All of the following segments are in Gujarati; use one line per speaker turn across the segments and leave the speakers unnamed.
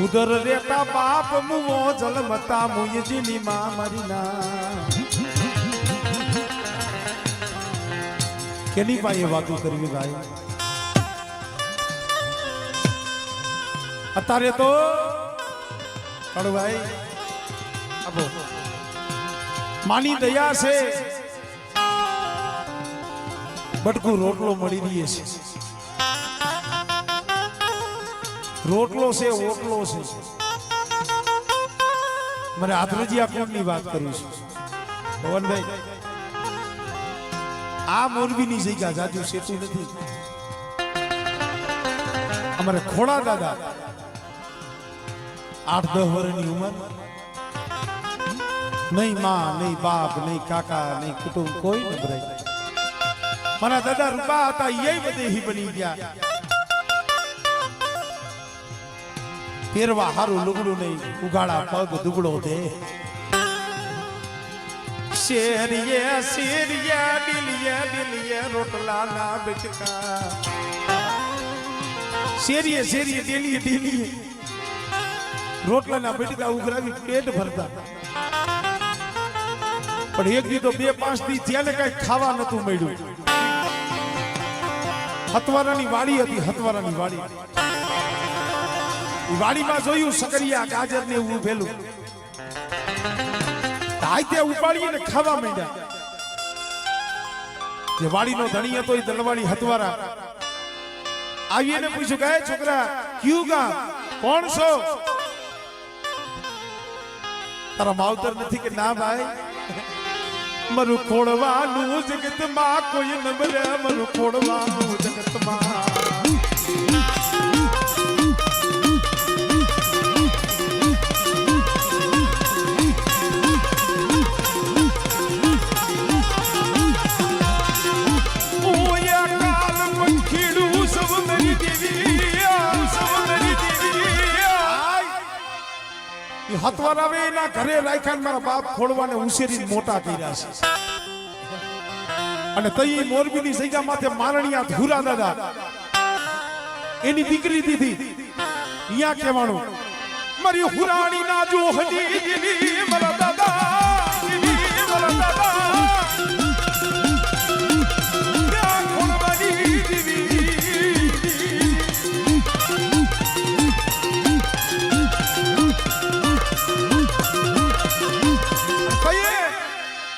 ઉદર રેતા બાપ મુવો જલમતા મુયજીની માં મારીના કેની પાસે વાતો કરવી ભાઈ અત્યારે તો કડવાઈ આપો માની દયા છે બટકું રોટલો મળી રહી છે રોટલો છે ઓટલો છે મારે આદરજી આકુંડની વાત કરું છું પવનભાઈ આ મોરબીની જગ્યા જાજુ સેતું નથી અમારે ખોડા દાદા 8-10 વર્ષની ઉંમર નહીં માં નહીં બાપ નહીં કાકા નહીં કુટુંબ કોઈ ન ભરાય મારા દાદા રૂપા હતા એ બધે બની ગયા પહેરવા હારું લુગડું નહીં ઉગાડા પગ દુગડો દે શેરિયે શેરિયે દિલિયે દિલિયે રોટલા ના બચકા શેરિયે શેરિયે દિલિયે દિલિયે રોટલા ના બચકા ઉઘરાવી પેટ ભરતા પણ એક દી તો 2-5 દી થયા ને કઈ ખાવા નતું મળ્યું હતવારાની વાડી હતી હતવારાની વાડી વાડીમાં જોયું સકરિયા ગાજર ને એવું ભેલું હાથે ઉપાડીને ખાવા માંડ્યા જે વાડીનો ધણી હતો એ દલવાડી હતવારા આવીને પૂછ્યું કે છોકરા ક્યું ગામ કોણ છો તારા માવતર નથી કે ના ભાઈ મરું ખોડવાનું જગતમાં કોઈ ન બરે મરું ખોડવાનું જગતમાં હતવારા વે એના ઘરે રાખ્યા મારા બાપ ખોડવાને ઉછેરીને મોટા કર્યા છે અને તઈ મોરબીની જગ્યા માથે મારણિયા ધુરા દાદા એની દીકરી દીધી અહીંયા કહેવાનું મારી હુરાણી ના જો હજી મારા દાદા મારા દાદા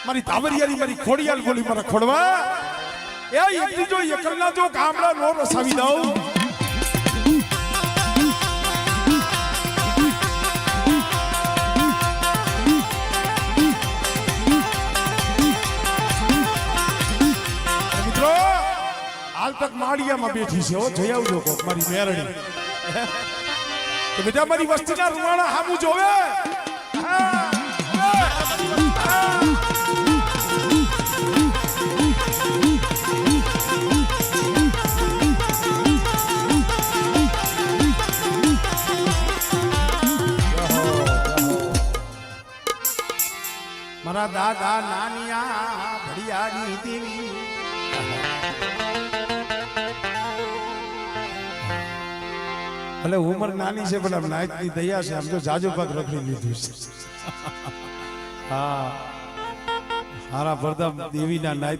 મારી તાવરિયાની મારી ખોડિયાલ બોલી મારા ખોડવા એ એકલી જો એકલના જો ગામડા નો રસાવી દઉં મિત્રો હાલ તક માળિયામાં બેઠી છે હો જઈ આવજો કોક મારી મેરડી તો બેટા મારી વસ્તીના રૂવાણા હામું જોવે મારા દાદા નાનિયા ભડિયાની દેવી ભલે ઉંમર નાની છે પણ આમ નાયકની દયા છે આમ તો જાજો પાક રખડી લીધું છે હા હારા ભરદા દેવીના નાયક